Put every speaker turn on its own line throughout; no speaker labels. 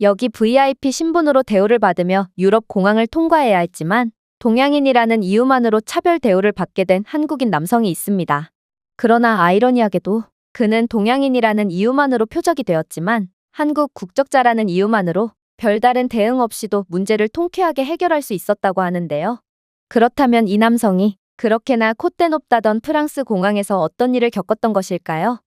여기 VIP 신분으로 대우를 받으며 유럽 공항을 통과해야 했지만 동양인이라는 이유만으로 차별 대우를 받게 된 한국인 남성이 있습니다. 그러나 아이러니하게도 그는 동양인이라는 이유만으로 표적이 되었지만 한국 국적자라는 이유만으로 별다른 대응 없이도 문제를 통쾌하게 해결할 수 있었다고 하는데요. 그렇다면 이 남성이 그렇게나 콧대 높다던 프랑스 공항에서 어떤 일을 겪었던 것일까요?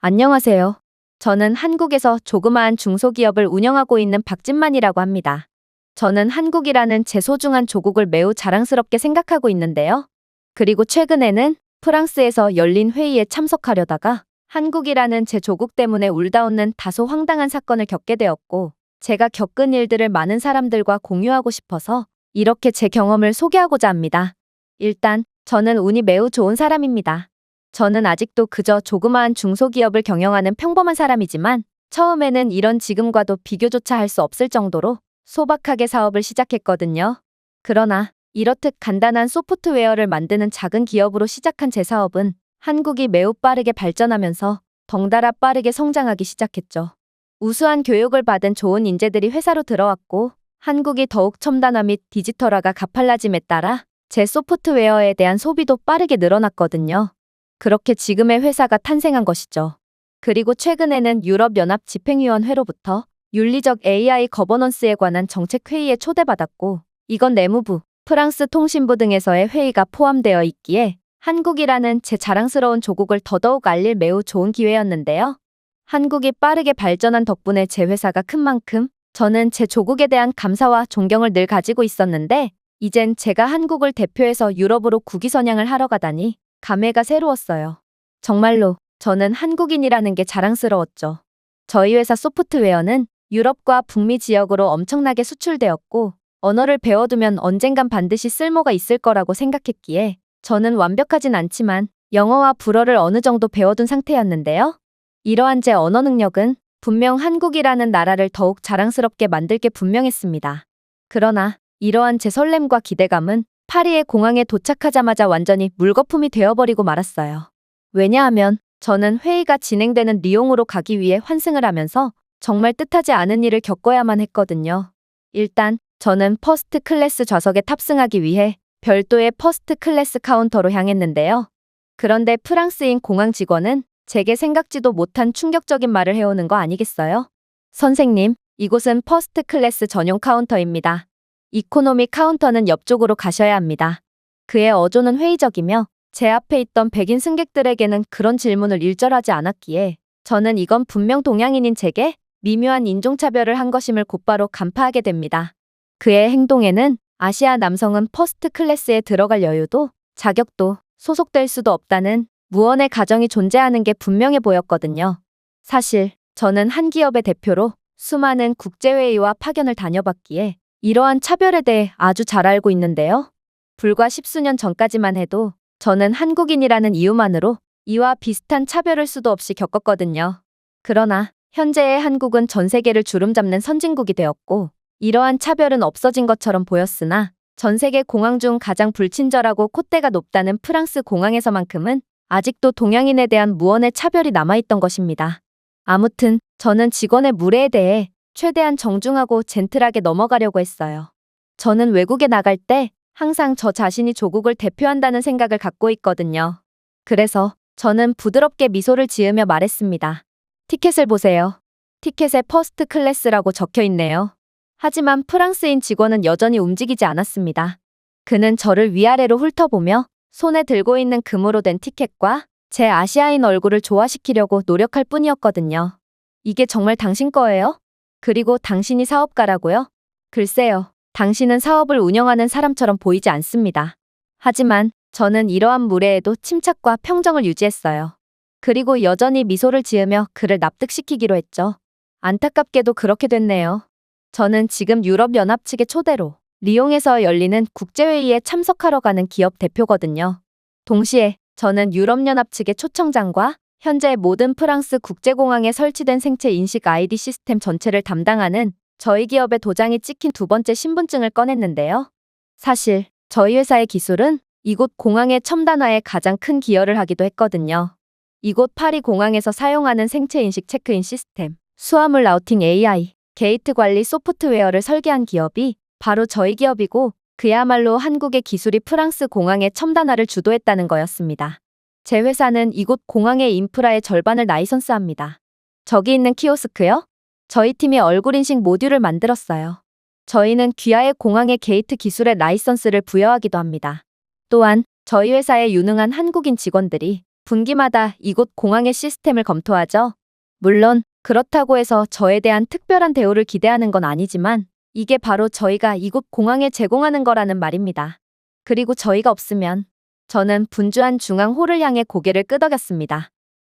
안녕하세요. 저는 한국에서 조그마한 중소기업을 운영하고 있는 박진만이라고 합니다. 저는 한국이라는 제 소중한 조국을 매우 자랑스럽게 생각하고 있는데요. 그리고 최근에는 프랑스에서 열린 회의에 참석하려다가 한국이라는 제 조국 때문에 울다 웃는 다소 황당한 사건을 겪게 되었고, 제가 겪은 일들을 많은 사람들과 공유하고 싶어서 이렇게 제 경험을 소개하고자 합니다. 일단, 저는 운이 매우 좋은 사람입니다. 저는 아직도 그저 조그마한 중소기업을 경영하는 평범한 사람이지만 처음에는 이런 지금과도 비교조차 할 수 없을 정도로 소박하게 사업을 시작했거든요. 그러나 이렇듯 간단한 소프트웨어를 만드는 작은 기업으로 시작한 제 사업은 한국이 매우 빠르게 발전하면서 덩달아 빠르게 성장하기 시작했죠. 우수한 교육을 받은 좋은 인재들이 회사로 들어왔고 한국이 더욱 첨단화 및 디지털화가 가팔라짐에 따라 제 소프트웨어에 대한 소비도 빠르게 늘어났거든요. 그렇게 지금의 회사가 탄생한 것이죠. 그리고 최근에는 유럽연합 집행위원회로부터 윤리적 AI 거버넌스에 관한 정책회의에 초대받았고, 이건 내무부, 프랑스 통신부 등에서의 회의가 포함되어 있기에 한국이라는 제 자랑스러운 조국을 더더욱 알릴 매우 좋은 기회였는데요. 한국이 빠르게 발전한 덕분에 제 회사가 큰 만큼 저는 제 조국에 대한 감사와 존경을 늘 가지고 있었는데, 이젠 제가 한국을 대표해서 유럽으로 국위선양을 하러 가다니 감회가 새로웠어요. 정말로 저는 한국인이라는 게 자랑스러웠죠. 저희 회사 소프트웨어는 유럽과 북미 지역으로 엄청나게 수출되었고 언어를 배워두면 언젠간 반드시 쓸모가 있을 거라고 생각했기에 저는 완벽하진 않지만 영어와 불어를 어느 정도 배워둔 상태였는데요. 이러한 제 언어 능력은 분명 한국이라는 나라를 더욱 자랑스럽게 만들 게 분명했습니다. 그러나 이러한 제 설렘과 기대감은 파리의 공항에 도착하자마자 완전히 물거품이 되어버리고 말았어요. 왜냐하면 저는 회의가 진행되는 리옹으로 가기 위해 환승을 하면서 정말 뜻하지 않은 일을 겪어야만 했거든요. 일단 저는 퍼스트 클래스 좌석에 탑승하기 위해 별도의 퍼스트 클래스 카운터로 향했는데요. 그런데 프랑스인 공항 직원은 제게 생각지도 못한 충격적인 말을 해오는 거 아니겠어요? 선생님, 이곳은 퍼스트 클래스 전용 카운터입니다. 이코노미 카운터는 옆쪽으로 가셔야 합니다. 그의 어조는 회의적이며 제 앞에 있던 백인 승객들에게는 그런 질문을 일절하지 않았기에 저는 이건 분명 동양인인 제게 미묘한 인종차별을 한 것임을 곧바로 간파하게 됩니다. 그의 행동에는 아시아 남성은 퍼스트 클래스에 들어갈 여유도 자격도 소속될 수도 없다는 무언의 가정이 존재하는 게 분명해 보였거든요. 사실 저는 한 기업의 대표로 수많은 국제회의와 파견을 다녀봤기에 이러한 차별에 대해 아주 잘 알고 있는데요. 불과 십수년 전까지만 해도 저는 한국인이라는 이유만으로 이와 비슷한 차별을 수도 없이 겪었거든요. 그러나 현재의 한국은 전 세계를 주름잡는 선진국이 되었고 이러한 차별은 없어진 것처럼 보였으나 전 세계 공항 중 가장 불친절하고 콧대가 높다는 프랑스 공항에서만큼은 아직도 동양인에 대한 무언의 차별이 남아있던 것입니다. 아무튼 저는 직원의 무례에 대해 최대한 정중하고 젠틀하게 넘어가려고 했어요. 저는 외국에 나갈 때 항상 저 자신이 조국을 대표한다는 생각을 갖고 있거든요. 그래서 저는 부드럽게 미소를 지으며 말했습니다. 티켓을 보세요. 티켓에 퍼스트 클래스라고 적혀 있네요. 하지만 프랑스인 직원은 여전히 움직이지 않았습니다. 그는 저를 위아래로 훑어보며 손에 들고 있는 금으로 된 티켓과 제 아시아인 얼굴을 조화시키려고 노력할 뿐이었거든요. 이게 정말 당신 거예요? 그리고 당신이 사업가라고요? 글쎄요, 당신은 사업을 운영하는 사람처럼 보이지 않습니다. 하지만 저는 이러한 무례에도 침착과 평정을 유지했어요. 그리고 여전히 미소를 지으며 그를 납득시키기로 했죠. 안타깝게도 그렇게 됐네요. 저는 지금 유럽연합 측의 초대로 리옹에서 열리는 국제회의에 참석하러 가는 기업 대표거든요. 동시에 저는 유럽연합 측의 초청장과 현재 모든 프랑스 국제공항에 설치된 생체 인식 아이디 시스템 전체를 담당하는 저희 기업의 도장이 찍힌 두 번째 신분증을 꺼냈는데요. 사실 저희 회사의 기술은 이곳 공항의 첨단화에 가장 큰 기여를 하기도 했거든요. 이곳 파리 공항에서 사용하는 생체 인식 체크인 시스템, 수화물 라우팅 AI, 게이트 관리 소프트웨어를 설계한 기업이 바로 저희 기업이고 그야말로 한국의 기술이 프랑스 공항의 첨단화를 주도했다는 거였습니다. 제 회사는 이곳 공항의 인프라의 절반을 라이선스합니다. 저기 있는 키오스크요? 저희 팀이 얼굴 인식 모듈을 만들었어요. 저희는 귀하의 공항의 게이트 기술에 라이선스를 부여하기도 합니다. 또한 저희 회사의 유능한 한국인 직원들이 분기마다 이곳 공항의 시스템을 검토하죠. 물론 그렇다고 해서 저에 대한 특별한 대우를 기대하는 건 아니지만 이게 바로 저희가 이곳 공항에 제공하는 거라는 말입니다. 그리고 저희가 없으면 저는 분주한 중앙홀을 향해 고개를 끄덕였습니다.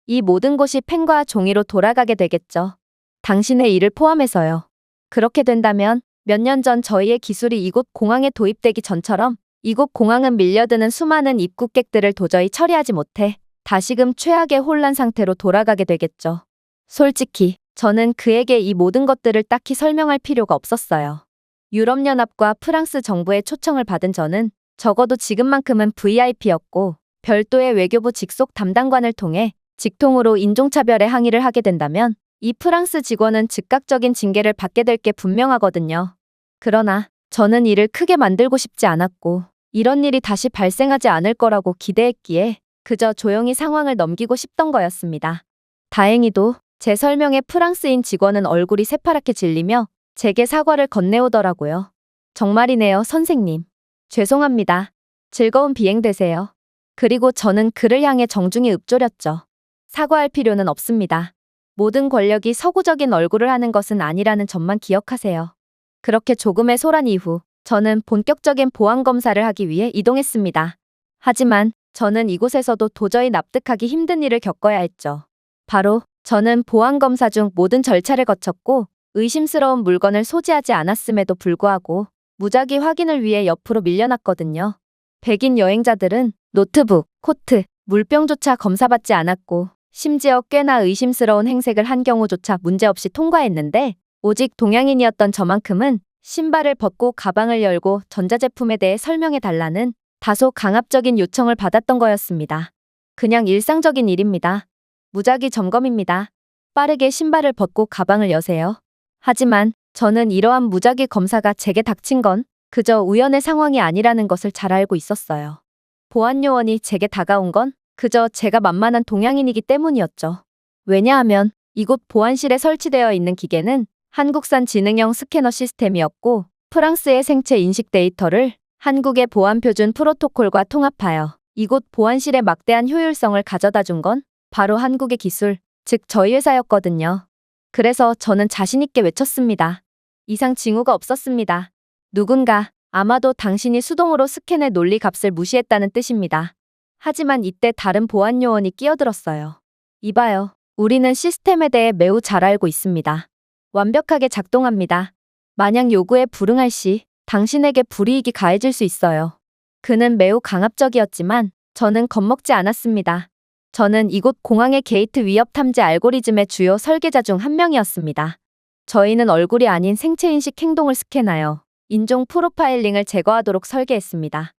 이 모든 곳이 펜과 종이로 돌아가게 되겠죠. 당신의 일을 포함해서요. 그렇게 된다면 몇 년 전 저희의 기술이 이곳 공항에 도입되기 전처럼 이곳 공항은 밀려드는 수많은 입국객들을 도저히 처리하지 못해 다시금 최악의 혼란 상태로 돌아가게 되겠죠. 솔직히 저는 그에게 이 모든 것들을 딱히 설명할 필요가 없었어요. 유럽연합과 프랑스 정부의 초청을 받은 저는 적어도 지금만큼은 VIP였고 별도의 외교부 직속 담당관을 통해 직통으로 인종차별에 항의를 하게 된다면 이 프랑스 직원은 즉각적인 징계를 받게 될 게 분명하거든요. 그러나 저는 이를 크게 만들고 싶지 않았고 이런 일이 다시 발생하지 않을 거라고 기대했기에 그저 조용히 상황을 넘기고 싶던 거였습니다. 다행히도 제 설명에 프랑스인 직원은 얼굴이 새파랗게 질리며 제게 사과를 건네오더라고요. 정말이네요, 선생님. 죄송합니다. 즐거운 비행 되세요. 그리고 저는 그를 향해 정중히 읊조렸죠. 사과할 필요는 없습니다. 모든 권력이 서구적인 얼굴을 하는 것은 아니라는 점만 기억하세요. 그렇게 조금의 소란 이후 저는 본격적인 보안 검사를 하기 위해 이동했습니다. 하지만 저는 이곳에서도 도저히 납득하기 힘든 일을 겪어야 했죠. 바로 저는 보안 검사 중 모든 절차를 거쳤고 의심스러운 물건을 소지하지 않았음에도 불구하고 무작위 확인을 위해 옆으로 밀려났거든요. 백인 여행자들은 노트북, 코트, 물병조차 검사받지 않았고 심지어 꽤나 의심스러운 행색을 한 경우조차 문제없이 통과했는데 오직 동양인이었던 저만큼은 신발을 벗고 가방을 열고 전자제품에 대해 설명해 달라는 다소 강압적인 요청을 받았던 거였습니다. 그냥 일상적인 일입니다. 무작위 점검입니다. 빠르게 신발을 벗고 가방을 여세요. 하지만 저는 이러한 무작위 검사가 제게 닥친 건 그저 우연의 상황이 아니라는 것을 잘 알고 있었어요. 보안 요원이 제게 다가온 건 그저 제가 만만한 동양인이기 때문이었죠. 왜냐하면 이곳 보안실에 설치되어 있는 기계는 한국산 지능형 스캐너 시스템이었고 프랑스의 생체 인식 데이터를 한국의 보안 표준 프로토콜과 통합하여 이곳 보안실의 막대한 효율성을 가져다 준 건 바로 한국의 기술, 즉 저희 회사였거든요. 그래서 저는 자신있게 외쳤습니다. 이상 징후가 없었습니다. 누군가, 아마도 당신이 수동으로 스캔의 논리 값을 무시했다는 뜻입니다. 하지만 이때 다른 보안 요원이 끼어들었어요. 이봐요. 우리는 시스템에 대해 매우 잘 알고 있습니다. 완벽하게 작동합니다. 만약 요구에 불응할 시 당신에게 불이익이 가해질 수 있어요. 그는 매우 강압적이었지만 저는 겁먹지 않았습니다. 저는 이곳 공항의 게이트 위협 탐지 알고리즘의 주요 설계자 중 한 명이었습니다. 저희는 얼굴이 아닌 생체인식 행동을 스캔하여 인종 프로파일링을 제거하도록 설계했습니다.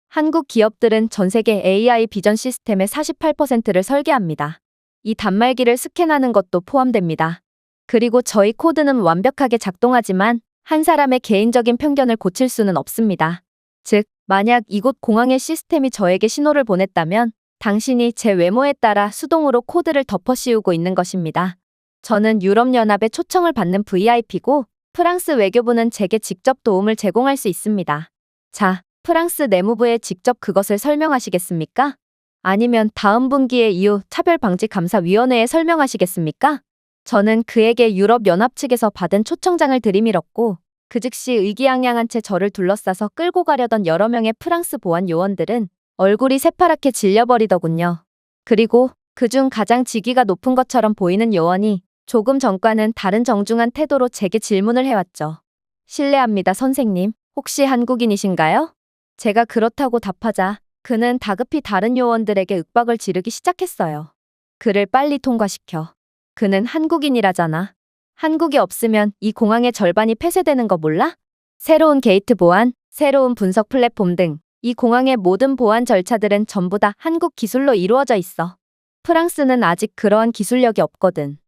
한국 기업들은 전 세계 AI 비전 시스템의 48%를 설계합니다. 이 단말기를 스캔하는 것도 포함됩니다. 그리고 저희 코드는 완벽하게 작동하지만 한 사람의 개인적인 편견을 고칠 수는 없습니다. 즉, 만약 이곳 공항의 시스템이 저에게 신호를 보냈다면 당신이 제 외모에 따라 수동으로 코드를 덮어씌우고 있는 것입니다. 저는 유럽연합의 초청을 받는 VIP고 프랑스 외교부는 제게 직접 도움을 제공할 수 있습니다. 자, 프랑스 내무부에 직접 그것을 설명하시겠습니까? 아니면 다음 분기의 이후 차별방지감사위원회에 설명하시겠습니까? 저는 그에게 유럽연합 측에서 받은 초청장을 들이밀었고 그 즉시 의기양양한 채 저를 둘러싸서 끌고 가려던 여러 명의 프랑스 보안 요원들은 얼굴이 새파랗게 질려버리더군요. 그리고 그중 가장 직위가 높은 것처럼 보이는 요원이 조금 전과는 다른 정중한 태도로 제게 질문을 해왔죠. 실례합니다, 선생님. 혹시 한국인이신가요? 제가 그렇다고 답하자 그는 다급히 다른 요원들에게 윽박을 지르기 시작했어요. 그를 빨리 통과시켜. 그는 한국인이라잖아. 한국이 없으면 이 공항의 절반이 폐쇄되는 거 몰라? 새로운 게이트 보안, 새로운 분석 플랫폼 등 이 공항의 모든 보안 절차들은 전부 다 한국 기술로 이루어져 있어. 프랑스는 아직 그러한 기술력이 없거든.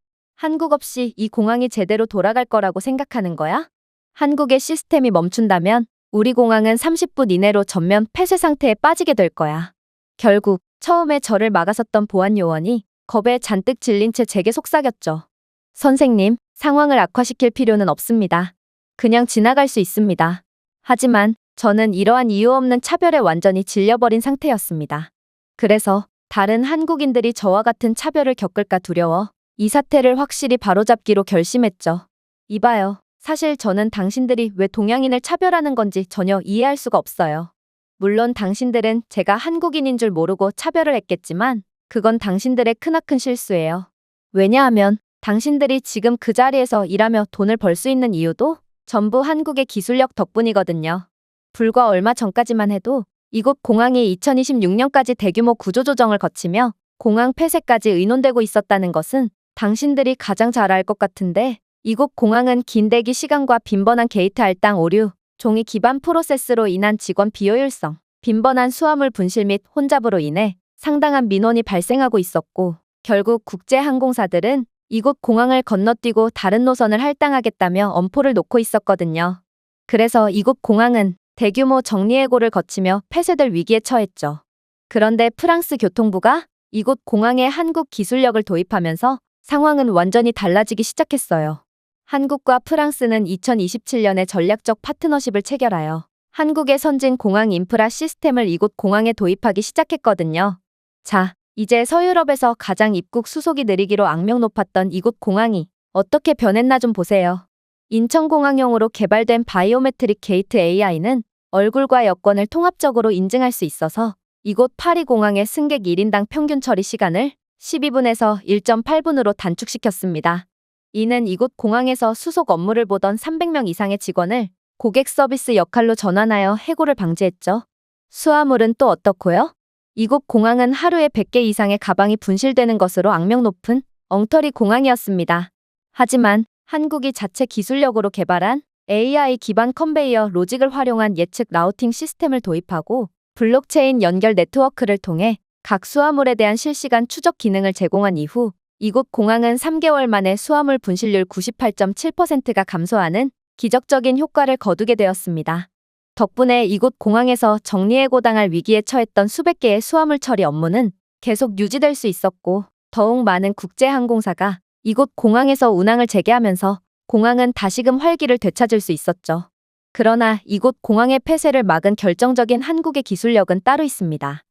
한국 없이 이 공항이 제대로 돌아갈 거라고 생각하는 거야? 한국의 시스템이 멈춘다면 우리 공항은 30분 이내로 전면 폐쇄 상태에 빠지게 될 거야. 결국 처음에 저를 막아섰던 보안 요원이 겁에 잔뜩 질린 채 제게 속삭였죠. 선생님, 상황을 악화시킬 필요는 없습니다. 그냥 지나갈 수 있습니다. 하지만 저는 이러한 이유 없는 차별에 완전히 질려버린 상태였습니다. 그래서 다른 한국인들이 저와 같은 차별을 겪을까 두려워 이 사태를 확실히 바로잡기로 결심했죠. 이봐요. 사실 저는 당신들이 왜 동양인을 차별하는 건지 전혀 이해할 수가 없어요. 물론 당신들은 제가 한국인인 줄 모르고 차별을 했겠지만 그건 당신들의 크나큰 실수예요. 왜냐하면 당신들이 지금 그 자리에서 일하며 돈을 벌 수 있는 이유도 전부 한국의 기술력 덕분이거든요. 불과 얼마 전까지만 해도 이곳 공항이 2026년까지 대규모 구조조정을 거치며 공항 폐쇄까지 의논되고 있었다는 것은 당신들이 가장 잘 알 것 같은데 이곳 공항은 긴 대기 시간과 빈번한 게이트 할당 오류, 종이 기반 프로세스로 인한 직원 비효율성, 빈번한 수화물 분실 및 혼잡으로 인해 상당한 민원이 발생하고 있었고 결국 국제항공사들은 이곳 공항을 건너뛰고 다른 노선을 할당하겠다며 엄포를 놓고 있었거든요. 그래서 이곳 공항은 대규모 정리해고를 거치며 폐쇄될 위기에 처했죠. 그런데 프랑스 교통부가 이곳 공항에 한국 기술력을 도입하면서 상황은 완전히 달라지기 시작했어요. 한국과 프랑스는 2027년에 전략적 파트너십을 체결하여 한국의 선진 공항 인프라 시스템을 이곳 공항에 도입하기 시작했거든요. 자, 이제 서유럽에서 가장 입국 수속이 느리기로 악명 높았던 이곳 공항이 어떻게 변했나 좀 보세요. 인천공항용으로 개발된 바이오메트릭 게이트 AI는 얼굴과 여권을 통합적으로 인증할 수 있어서 이곳 파리공항의 승객 1인당 평균 처리 시간을 12분에서 1.8분으로 단축시켰습니다. 이는 이곳 공항에서 수속 업무를 보던 300명 이상의 직원을 고객 서비스 역할로 전환하여 해고를 방지했죠. 수화물은 또 어떻고요? 이곳 공항은 하루에 100개 이상의 가방이 분실되는 것으로 악명 높은 엉터리 공항이었습니다. 하지만 한국이 자체 기술력으로 개발한 AI 기반 컨베이어 로직을 활용한 예측 라우팅 시스템을 도입하고 블록체인 연결 네트워크를 통해 각 수화물에 대한 실시간 추적 기능을 제공한 이후 이곳 공항은 3개월 만에 수화물 분실률 98.7%가 감소하는 기적적인 효과를 거두게 되었습니다. 덕분에 이곳 공항에서 정리해고당할 위기에 처했던 수백 개의 수화물 처리 업무는 계속 유지될 수 있었고 더욱 많은 국제항공사가 이곳 공항에서 운항을 재개하면서 공항은 다시금 활기를 되찾을 수 있었죠. 그러나 이곳 공항의 폐쇄를 막은 결정적인 한국의 기술력은 따로 있습니다.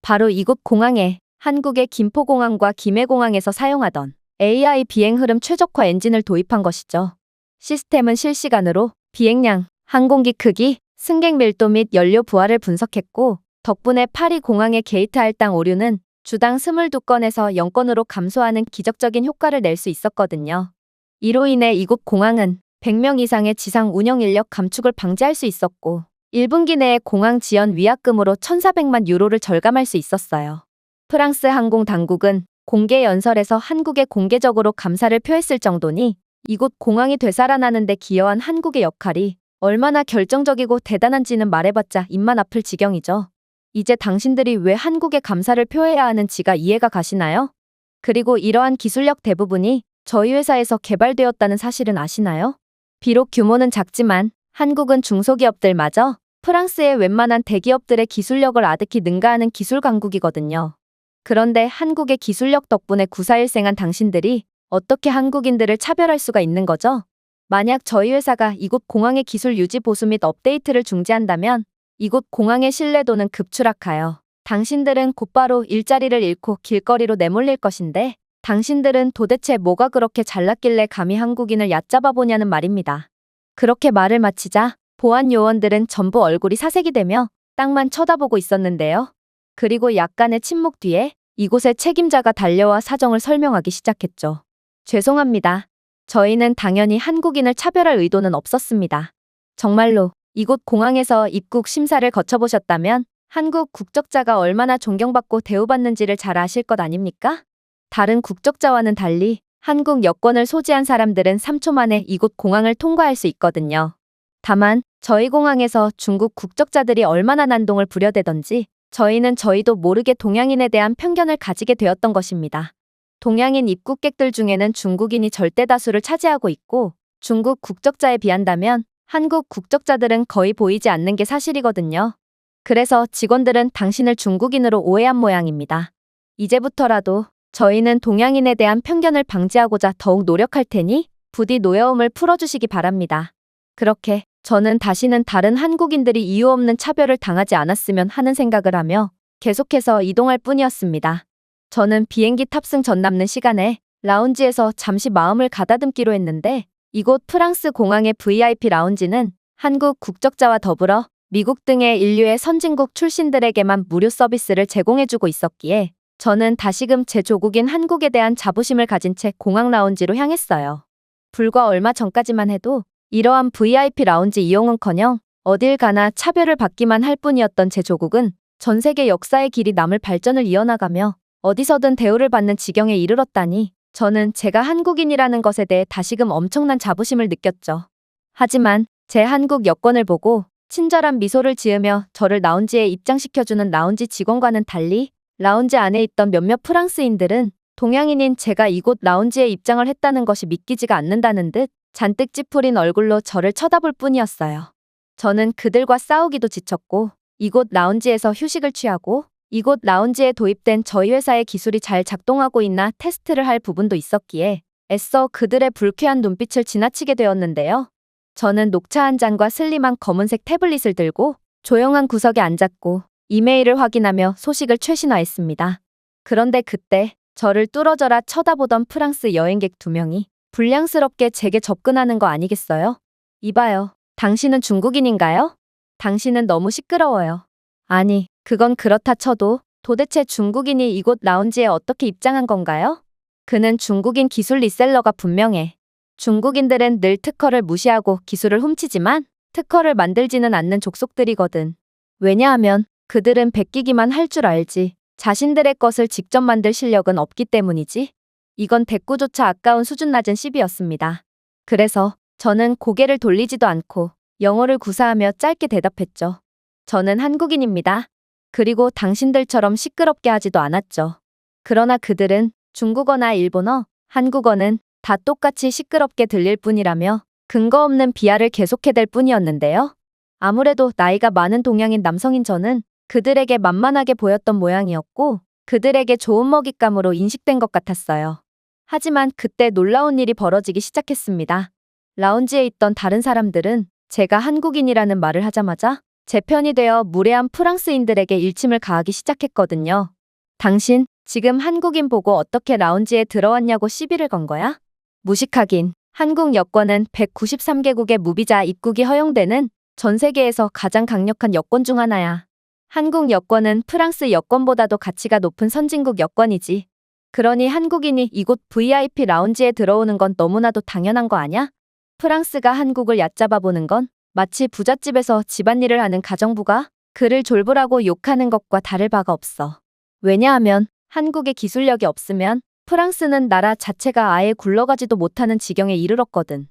바로 이곳 공항에 한국의 김포공항과 김해공항에서 사용하던 AI 비행 흐름 최적화 엔진을 도입한 것이죠. 시스템은 실시간으로 비행량, 항공기 크기, 승객 밀도 및 연료 부하를 분석했고 덕분에 파리 공항의 게이트 할당 오류는 주당 22건에서 0건으로 감소하는 기적적인 효과를 낼 수 있었거든요. 이로 인해 이곳 공항은 100명 이상의 지상 운영 인력 감축을 방지할 수 있었고 1분기 내에 공항 지연 위약금으로 1,400만 유로를 절감할 수 있었어요. 프랑스 항공 당국은 공개 연설에서 한국에 공개적으로 감사를 표했을 정도니 이곳 공항이 되살아나는 데 기여한 한국의 역할이 얼마나 결정적이고 대단한지는 말해봤자 입만 아플 지경이죠. 이제 당신들이 왜 한국에 감사를 표해야 하는지가 이해가 가시나요? 그리고 이러한 기술력 대부분이 저희 회사에서 개발되었다는 사실은 아시나요? 비록 규모는 작지만 한국은 중소기업들마저 프랑스의 웬만한 대기업들의 기술력을 아득히 능가하는 기술 강국이거든요. 그런데 한국의 기술력 덕분에 구사일생한 당신들이 어떻게 한국인들을 차별할 수가 있는 거죠? 만약 저희 회사가 이곳 공항의 기술 유지 보수 및 업데이트를 중지한다면 이곳 공항의 신뢰도는 급추락하여 당신들은 곧바로 일자리를 잃고 길거리로 내몰릴 것인데 당신들은 도대체 뭐가 그렇게 잘났길래 감히 한국인을 얕잡아 보냐는 말입니다. 그렇게 말을 마치자 보안 요원들은 전부 얼굴이 사색이 되며 땅만 쳐다보고 있었는데요. 그리고 약간의 침묵 뒤에 이곳의 책임자가 달려와 사정을 설명하기 시작했죠. 죄송합니다. 저희는 당연히 한국인을 차별할 의도는 없었습니다. 정말로 이곳 공항에서 입국 심사를 거쳐보셨다면 한국 국적자가 얼마나 존경받고 대우받는지를 잘 아실 것 아닙니까? 다른 국적자와는 달리 한국 여권을 소지한 사람들은 3초 만에 이곳 공항을 통과할 수 있거든요. 다만 저희 공항에서 중국 국적자들이 얼마나 난동을 부려대던지 저희는 저희도 모르게 동양인에 대한 편견을 가지게 되었던 것입니다. 동양인 입국객들 중에는 중국인이 절대 다수를 차지하고 있고 중국 국적자에 비한다면 한국 국적자들은 거의 보이지 않는 게 사실이거든요. 그래서 직원들은 당신을 중국인으로 오해한 모양입니다. 이제부터라도 저희는 동양인에 대한 편견을 방지하고자 더욱 노력할 테니 부디 노여움을 풀어주시기 바랍니다. 그렇게 저는 다시는 다른 한국인들이 이유 없는 차별을 당하지 않았으면 하는 생각을 하며 계속해서 이동할 뿐이었습니다. 저는 비행기 탑승 전 남는 시간에 라운지에서 잠시 마음을 가다듬기로 했는데 이곳 프랑스 공항의 VIP 라운지는 한국 국적자와 더불어 미국 등의 인류의 선진국 출신들에게만 무료 서비스를 제공해주고 있었기에 저는 다시금 제 조국인 한국에 대한 자부심을 가진 채 공항 라운지로 향했어요. 불과 얼마 전까지만 해도 이러한 VIP 라운지 이용은커녕 어딜 가나 차별을 받기만 할 뿐이었던 제 조국은 전 세계 역사의 길이 남을 발전을 이어나가며 어디서든 대우를 받는 지경에 이르렀다니 저는 제가 한국인이라는 것에 대해 다시금 엄청난 자부심을 느꼈죠. 하지만 제 한국 여권을 보고 친절한 미소를 지으며 저를 라운지에 입장시켜주는 라운지 직원과는 달리 라운지 안에 있던 몇몇 프랑스인들은 동양인인 제가 이곳 라운지에 입장을 했다는 것이 믿기지가 않는다는 듯 잔뜩 찌푸린 얼굴로 저를 쳐다볼 뿐이었어요. 저는 그들과 싸우기도 지쳤고 이곳 라운지에서 휴식을 취하고 이곳 라운지에 도입된 저희 회사의 기술이 잘 작동하고 있나 테스트를 할 부분도 있었기에 애써 그들의 불쾌한 눈빛을 지나치게 되었는데요. 저는 녹차 한 잔과 슬림한 검은색 태블릿을 들고 조용한 구석에 앉았고 이메일을 확인하며 소식을 최신화했습니다. 그런데 그때 저를 뚫어져라 쳐다보던 프랑스 여행객 2명이 불량스럽게 제게 접근하는 거 아니겠어요? 이봐요. 당신은 중국인인가요? 당신은 너무 시끄러워요. 아니, 그건 그렇다 쳐도 도대체 중국인이 이곳 라운지에 어떻게 입장한 건가요? 그는 중국인 기술 리셀러가 분명해. 중국인들은 늘 특허를 무시하고 기술을 훔치지만 특허를 만들지는 않는 족속들이거든. 왜냐하면 그들은 베끼기만 할 줄 알지 자신들의 것을 직접 만들 실력은 없기 때문이지. 이건 대꾸조차 아까운 수준 낮은 시비였습니다. 그래서 저는 고개를 돌리지도 않고 영어를 구사하며 짧게 대답했죠. 저는 한국인입니다. 그리고 당신들처럼 시끄럽게 하지도 않았죠. 그러나 그들은 중국어나 일본어, 한국어는 다 똑같이 시끄럽게 들릴 뿐이라며 근거 없는 비하를 계속해댈 뿐이었는데요. 아무래도 나이가 많은 동양인 남성인 저는 그들에게 만만하게 보였던 모양이었고 그들에게 좋은 먹잇감으로 인식된 것 같았어요. 하지만 그때 놀라운 일이 벌어지기 시작했습니다. 라운지에 있던 다른 사람들은 제가 한국인이라는 말을 하자마자 제 편이 되어 무례한 프랑스인들에게 일침을 가하기 시작했거든요. 당신, 지금 한국인 보고 어떻게 라운지에 들어왔냐고 시비를 건 거야? 무식하긴. 한국 여권은 193개국의 무비자 입국이 허용되는 전 세계에서 가장 강력한 여권 중 하나야. 한국 여권은 프랑스 여권보다도 가치가 높은 선진국 여권이지. 그러니 한국인이 이곳 VIP 라운지에 들어오는 건 너무나도 당연한 거 아냐? 프랑스가 한국을 얕잡아 보는 건 마치 부잣집에서 집안일을 하는 가정부가 그를 졸부라고 욕하는 것과 다를 바가 없어. 왜냐하면 한국의 기술력이 없으면 프랑스는 나라 자체가 아예 굴러가지도 못하는 지경에 이르렀거든.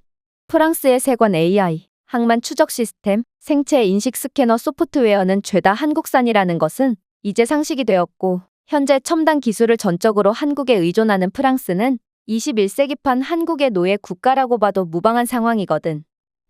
프랑스의 세관 AI, 항만 추적 시스템, 생체 인식 스캐너 소프트웨어는 죄다 한국산이라는 것은 이제 상식이 되었고 현재 첨단 기술을 전적으로 한국에 의존하는 프랑스는 21세기판 한국의 노예 국가라고 봐도 무방한 상황이거든.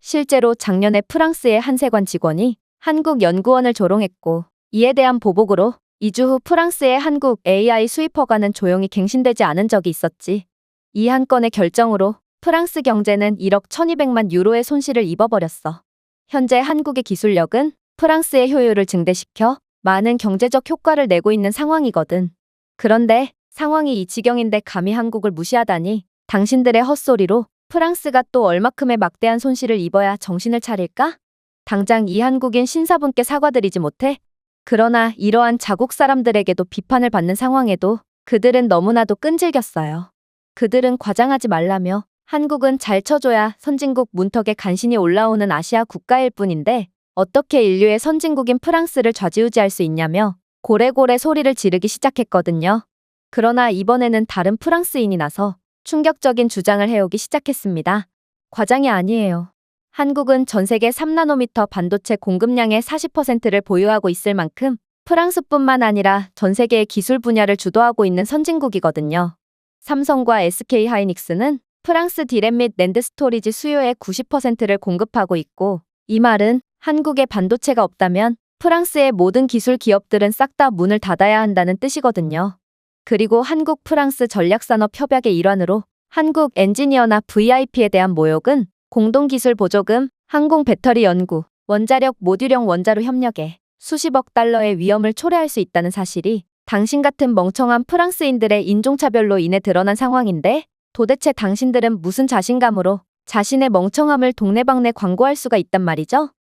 실제로 작년에 프랑스의 한 세관 직원이 한국 연구원을 조롱했고 이에 대한 보복으로 2주 후 프랑스의 한국 AI 수입 허가는 조용히 갱신되지 않은 적이 있었지. 이 한 건의 결정으로 프랑스 경제는 1억 1200만 유로의 손실을 입어버렸어. 현재 한국의 기술력은 프랑스의 효율을 증대시켜 많은 경제적 효과를 내고 있는 상황이거든. 그런데 상황이 이 지경인데 감히 한국을 무시하다니 당신들의 헛소리로 프랑스가 또 얼마큼의 막대한 손실을 입어야 정신을 차릴까? 당장 이 한국인 신사분께 사과드리지 못해? 그러나 이러한 자국 사람들에게도 비판을 받는 상황에도 그들은 너무나도 끈질겼어요. 그들은 과장하지 말라며 한국은 잘 쳐줘야 선진국 문턱에 간신히 올라오는 아시아 국가일 뿐인데 어떻게 인류의 선진국인 프랑스를 좌지우지할 수 있냐며 고래고래 소리를 지르기 시작했거든요. 그러나 이번에는 다른 프랑스인이 나서 충격적인 주장을 해오기 시작했습니다. 과장이 아니에요. 한국은 전 세계 3나노미터 반도체 공급량의 40%를 보유하고 있을 만큼 프랑스뿐만 아니라 전 세계의 기술 분야를 주도하고 있는 선진국이거든요. 삼성과 SK하이닉스는 프랑스 디램 및 낸드 스토리지 수요의 90%를 공급하고 있고, 이 말은 한국에 반도체가 없다면 프랑스의 모든 기술 기업들은 싹 다 문을 닫아야 한다는 뜻이거든요. 그리고 한국-프랑스 전략산업 협약의 일환으로 한국 엔지니어나 VIP에 대한 모욕은 공동기술 보조금, 항공 배터리 연구, 원자력 모듈형 원자로 협력에 수십억 달러의 위험을 초래할 수 있다는 사실이 당신 같은 멍청한 프랑스인들의 인종차별로 인해 드러난 상황인데, 도대체 당신들은 무슨 자신감으로 자신의 멍청함을 동네방네 광고할 수가 있단 말이죠?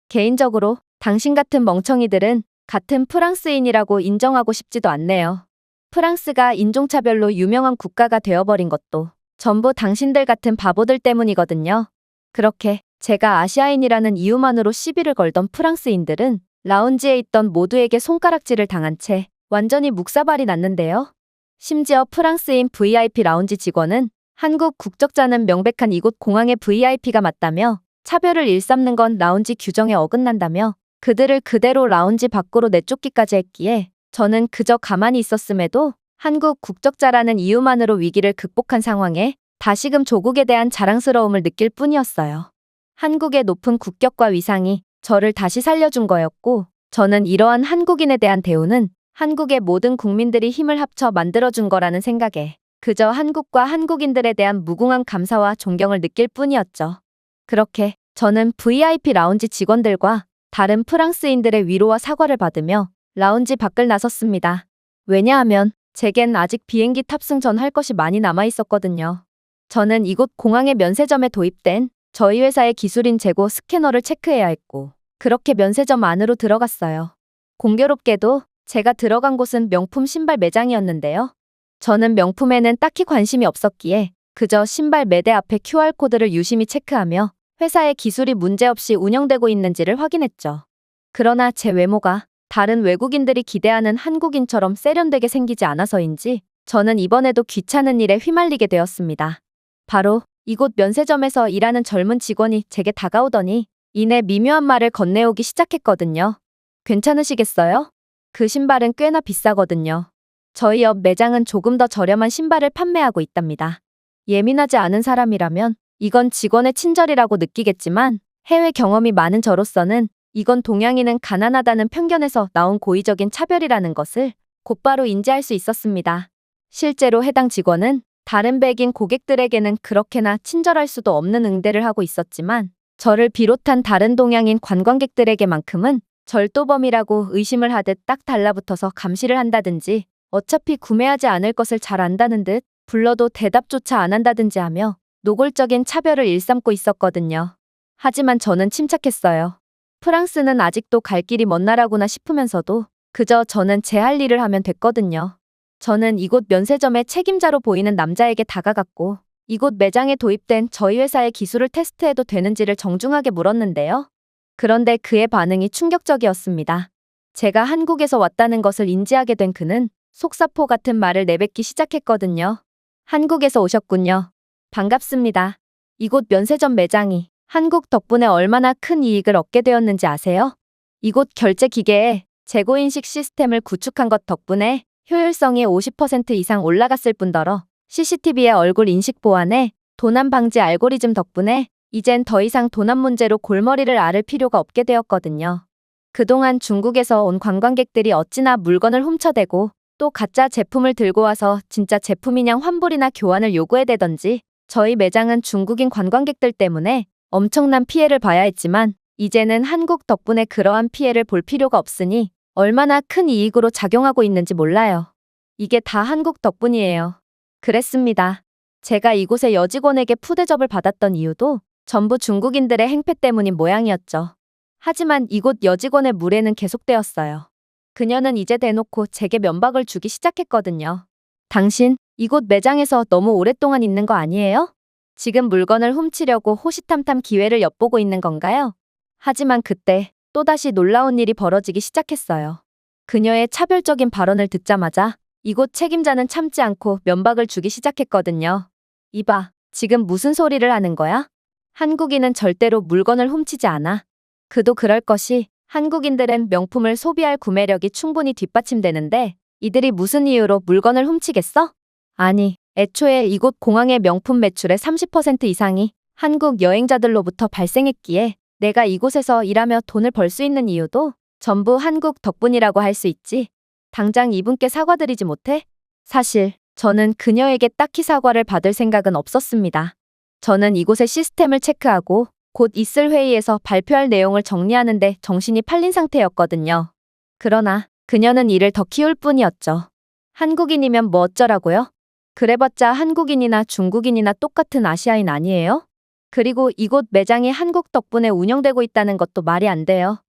개인적으로 당신 같은 멍청이들은 같은 프랑스인이라고 인정하고 싶지도 않네요. 프랑스가 인종차별로 유명한 국가가 되어버린 것도 전부 당신들 같은 바보들 때문이거든요. 그렇게 제가 아시아인이라는 이유만으로 시비를 걸던 프랑스인들은 라운지에 있던 모두에게 손가락질을 당한 채 완전히 묵사발이 났는데요. 심지어 프랑스인 VIP 라운지 직원은 한국 국적자는 명백한 이곳 공항의 VIP가 맞다며 차별을 일삼는 건 라운지 규정에 어긋난다며 그들을 그대로 라운지 밖으로 내쫓기까지 했기에 저는 그저 가만히 있었음에도 한국 국적자라는 이유만으로 위기를 극복한 상황에 다시금 조국에 대한 자랑스러움을 느낄 뿐이었어요. 한국의 높은 국격과 위상이 저를 다시 살려준 거였고, 저는 이러한 한국인에 대한 대우는 한국의 모든 국민들이 힘을 합쳐 만들어준 거라는 생각에 그저 한국과 한국인들에 대한 무궁한 감사와 존경을 느낄 뿐이었죠. 그렇게 저는 VIP 라운지 직원들과 다른 프랑스인들의 위로와 사과를 받으며 라운지 밖을 나섰습니다. 왜냐하면 제겐 아직 비행기 탑승 전 할 것이 많이 남아 있었거든요. 저는 이곳 공항의 면세점에 도입된 저희 회사의 기술인 재고 스캐너를 체크해야 했고, 그렇게 면세점 안으로 들어갔어요. 공교롭게도 제가 들어간 곳은 명품 신발 매장이었는데요. 저는 명품에는 딱히 관심이 없었기에 그저 신발 매대 앞에 QR코드를 유심히 체크하며 회사의 기술이 문제없이 운영되고 있는지를 확인했죠. 그러나 제 외모가 다른 외국인들이 기대하는 한국인처럼 세련되게 생기지 않아서인지 저는 이번에도 귀찮은 일에 휘말리게 되었습니다. 바로 이곳 면세점에서 일하는 젊은 직원이 제게 다가오더니 이내 미묘한 말을 건네오기 시작했거든요. 괜찮으시겠어요? 그 신발은 꽤나 비싸거든요. 저희 옆 매장은 조금 더 저렴한 신발을 판매하고 있답니다. 예민하지 않은 사람이라면 이건 직원의 친절이라고 느끼겠지만 해외 경험이 많은 저로서는 이건 동양인은 가난하다는 편견에서 나온 고의적인 차별이라는 것을 곧바로 인지할 수 있었습니다. 실제로 해당 직원은 다른 백인 고객들에게는 그렇게나 친절할 수도 없는 응대를 하고 있었지만 저를 비롯한 다른 동양인 관광객들에게만큼은 절도범이라고 의심을 하듯 딱 달라붙어서 감시를 한다든지 어차피 구매하지 않을 것을 잘 안다는 듯 불러도 대답조차 안 한다든지 하며 노골적인 차별을 일삼고 있었거든요. 하지만 저는 침착했어요. 프랑스는 아직도 갈 길이 먼 나라구나 싶으면서도 그저 저는 제 할 일을 하면 됐거든요. 저는 이곳 면세점의 책임자로 보이는 남자에게 다가갔고 이곳 매장에 도입된 저희 회사의 기술을 테스트해도 되는지를 정중하게 물었는데요. 그런데 그의 반응이 충격적이었습니다. 제가 한국에서 왔다는 것을 인지하게 된 그는 속사포 같은 말을 내뱉기 시작했거든요. 한국에서 오셨군요. 반갑습니다. 이곳 면세점 매장이 한국 덕분에 얼마나 큰 이익을 얻게 되었는지 아세요? 이곳 결제 기계에 재고인식 시스템을 구축한 것 덕분에 효율성이 50% 이상 올라갔을 뿐더러 CCTV의 얼굴 인식 보안에 도난 방지 알고리즘 덕분에 이젠 더 이상 도난 문제로 골머리를 앓을 필요가 없게 되었거든요. 그동안 중국에서 온 관광객들이 어찌나 물건을 훔쳐대고 또 가짜 제품을 들고 와서 진짜 제품이냥 환불이나 교환을 요구해대던지 저희 매장은 중국인 관광객들 때문에 엄청난 피해를 봐야 했지만 이제는 한국 덕분에 그러한 피해를 볼 필요가 없으니 얼마나 큰 이익으로 작용하고 있는지 몰라요. 이게 다 한국 덕분이에요. 그랬습니다. 제가 이곳의 여직원에게 푸대접을 받았던 이유도 전부 중국인들의 행패 때문인 모양이었죠. 하지만 이곳 여직원의 무례는 계속되었어요. 그녀는 이제 대놓고 제게 면박을 주기 시작했거든요. 당신, 이곳 매장에서 너무 오랫동안 있는 거 아니에요? 지금 물건을 훔치려고 호시탐탐 기회를 엿보고 있는 건가요? 하지만 그때 또다시 놀라운 일이 벌어지기 시작했어요. 그녀의 차별적인 발언을 듣자마자 이곳 책임자는 참지 않고 면박을 주기 시작했거든요. 이봐, 지금 무슨 소리를 하는 거야? 한국인은 절대로 물건을 훔치지 않아. 그도 그럴 것이 한국인들은 명품을 소비할 구매력이 충분히 뒷받침되는데 이들이 무슨 이유로 물건을 훔치겠어? 아니, 애초에 이곳 공항의 명품 매출의 30% 이상이 한국 여행자들로부터 발생했기에 내가 이곳에서 일하며 돈을 벌 수 있는 이유도 전부 한국 덕분이라고 할 수 있지. 당장 이분께 사과드리지 못해? 사실 저는 그녀에게 딱히 사과를 받을 생각은 없었습니다. 저는 이곳의 시스템을 체크하고 곧 있을 회의에서 발표할 내용을 정리하는데 정신이 팔린 상태였거든요. 그러나 그녀는 이를 더 키울 뿐이었죠. 한국인이면 뭐 어쩌라고요? 그래봤자 한국인이나 중국인이나 똑같은 아시아인 아니에요? 그리고 이곳 매장이 한국 덕분에 운영되고 있다는 것도 말이 안 돼요.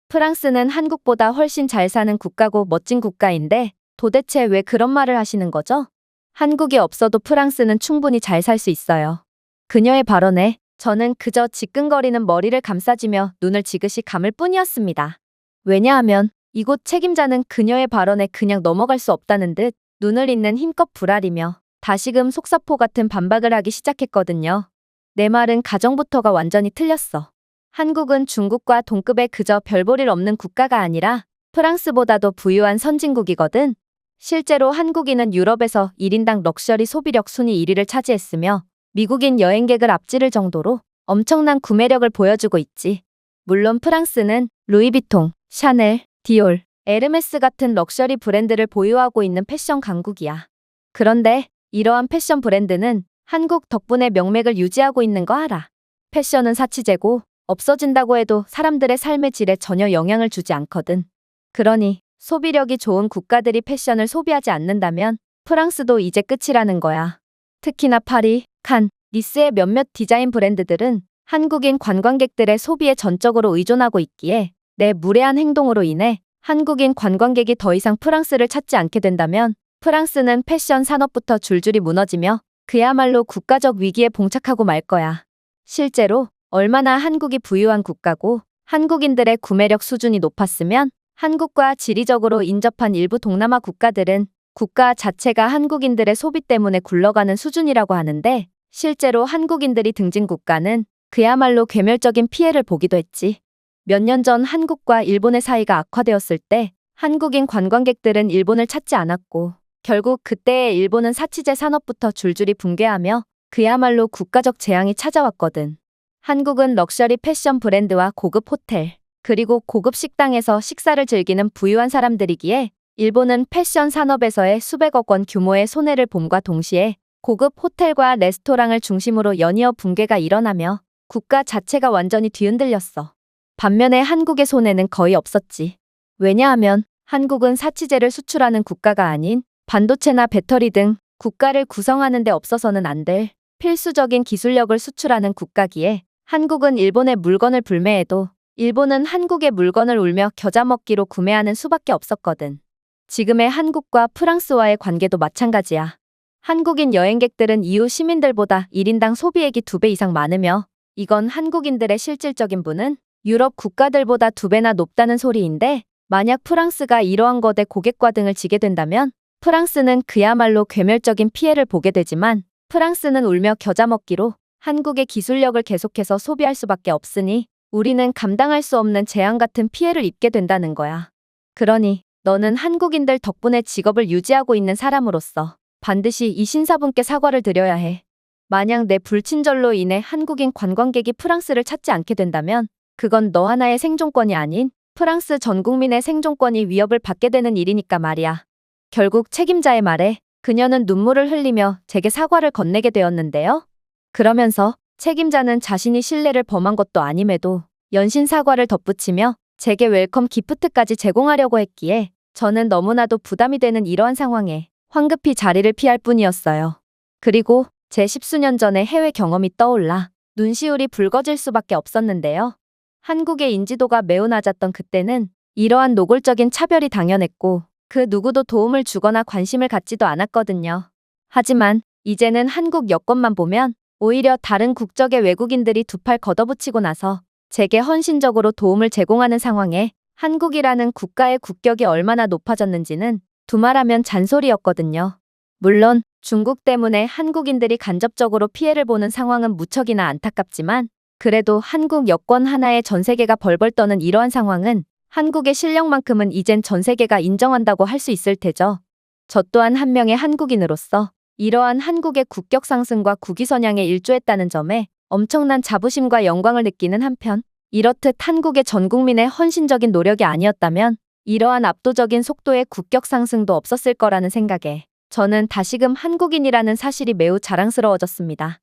프랑스는 한국보다 훨씬 잘 사는 국가고 멋진 국가인데 도대체 왜 그런 말을 하시는 거죠? 한국이 없어도 프랑스는 충분히 잘 살 수 있어요. 그녀의 발언에 저는 그저 지끈거리는 머리를 감싸쥐며 눈을 지그시 감을 뿐이었습니다. 왜냐하면 이곳 책임자는 그녀의 발언에 그냥 넘어갈 수 없다는 듯 눈을 잇는 힘껏 불아리며 다시금 속사포 같은 반박을 하기 시작했거든요. 내 말은 가정부터가 완전히 틀렸어. 한국은 중국과 동급의 그저 별볼일 없는 국가가 아니라 프랑스보다도 부유한 선진국이거든. 실제로 한국인은 유럽에서 1인당 럭셔리 소비력 순위 1위를 차지했으며 미국인 여행객을 앞지를 정도로 엄청난 구매력을 보여주고 있지. 물론 프랑스는 루이비통, 샤넬, 디올, 에르메스 같은 럭셔리 브랜드를 보유하고 있는 패션 강국이야. 그런데 이러한 패션 브랜드는 한국 덕분에 명맥을 유지하고 있는 거 알아? 패션은 사치제고 없어진다고 해도 사람들의 삶의 질에 전혀 영향을 주지 않거든. 그러니 소비력이 좋은 국가들이 패션을 소비하지 않는다면 프랑스도 이제 끝이라는 거야. 특히나 파리, 칸, 니스의 몇몇 디자인 브랜드들은 한국인 관광객들의 소비에 전적으로 의존하고 있기에 내 무례한 행동으로 인해 한국인 관광객이 더 이상 프랑스를 찾지 않게 된다면 프랑스는 패션 산업부터 줄줄이 무너지며 그야말로 국가적 위기에 봉착하고 말 거야. 실제로 얼마나 한국이 부유한 국가고 한국인들의 구매력 수준이 높았으면 한국과 지리적으로 인접한 일부 동남아 국가들은 국가 자체가 한국인들의 소비 때문에 굴러가는 수준이라고 하는데 실제로 한국인들이 등진 국가는 그야말로 괴멸적인 피해를 보기도 했지. 몇 년 전 한국과 일본의 사이가 악화되었을 때 한국인 관광객들은 일본을 찾지 않았고 결국 그때의 일본은 사치제 산업부터 줄줄이 붕괴하며 그야말로 국가적 재앙이 찾아왔거든. 한국은 럭셔리 패션 브랜드와 고급 호텔, 그리고 고급 식당에서 식사를 즐기는 부유한 사람들이기에 일본은 패션 산업에서의 수백억 원 규모의 손해를 봄과 동시에 고급 호텔과 레스토랑을 중심으로 연이어 붕괴가 일어나며 국가 자체가 완전히 뒤흔들렸어. 반면에 한국의 손해는 거의 없었지. 왜냐하면 한국은 사치제를 수출하는 국가가 아닌 반도체나 배터리 등 국가를 구성하는 데 없어서는 안 될 필수적인 기술력을 수출하는 국가기에 한국은 일본의 물건을 불매해도 일본은 한국의 물건을 울며 겨자 먹기로 구매하는 수밖에 없었거든. 지금의 한국과 프랑스와의 관계도 마찬가지야. 한국인 여행객들은 이웃 시민들보다 1인당 소비액이 2배 이상 많으며 이건 한국인들의 실질적인 부는 유럽 국가들보다 2배나 높다는 소리인데 만약 프랑스가 이러한 거대 고객과 등을 지게 된다면 프랑스는 그야말로 괴멸적인 피해를 보게 되지만 프랑스는 울며 겨자 먹기로 한국의 기술력을 계속해서 소비할 수밖에 없으니 우리는 감당할 수 없는 재앙 같은 피해를 입게 된다는 거야. 그러니 너는 한국인들 덕분에 직업을 유지하고 있는 사람으로서 반드시 이 신사분께 사과를 드려야 해. 만약 내 불친절로 인해 한국인 관광객이 프랑스를 찾지 않게 된다면 그건 너 하나의 생존권이 아닌 프랑스 전 국민의 생존권이 위협을 받게 되는 일이니까 말이야. 결국 책임자의 말에 그녀는 눈물을 흘리며 제게 사과를 건네게 되었는데요. 그러면서 책임자는 자신이 신뢰를 범한 것도 아님에도 연신 사과를 덧붙이며 제게 웰컴 기프트까지 제공하려고 했기에 저는 너무나도 부담이 되는 이러한 상황에 황급히 자리를 피할 뿐이었어요. 그리고 제 십수년 전의 해외 경험이 떠올라 눈시울이 붉어질 수밖에 없었는데요. 한국의 인지도가 매우 낮았던 그때는 이러한 노골적인 차별이 당연했고 그 누구도 도움을 주거나 관심을 갖지도 않았거든요. 하지만 이제는 한국 여권만 보면 오히려 다른 국적의 외국인들이 두 팔 걷어붙이고 나서 제게 헌신적으로 도움을 제공하는 상황에 한국이라는 국가의 국격이 얼마나 높아졌는지는 두말하면 잔소리였거든요. 물론 중국 때문에 한국인들이 간접적으로 피해를 보는 상황은 무척이나 안타깝지만 그래도 한국 여권 하나에 전 세계가 벌벌 떠는 이러한 상황은 한국의 실력만큼은 이젠 전 세계가 인정한다고 할 수 있을 테죠. 저 또한 한 명의 한국인으로서 이러한 한국의 국격 상승과 국위 선양에 일조했다는 점에 엄청난 자부심과 영광을 느끼는 한편, 이렇듯 한국의 전 국민의 헌신적인 노력이 아니었다면 이러한 압도적인 속도의 국격 상승도 없었을 거라는 생각에 저는 다시금 한국인이라는 사실이 매우 자랑스러워졌습니다.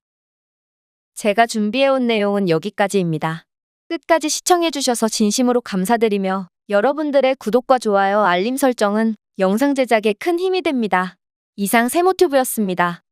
제가 준비해온 내용은 여기까지입니다. 끝까지 시청해주셔서 진심으로 감사드리며 여러분들의 구독과 좋아요, 알림 설정은 영상 제작에 큰 힘이 됩니다. 이상 세모튜브였습니다.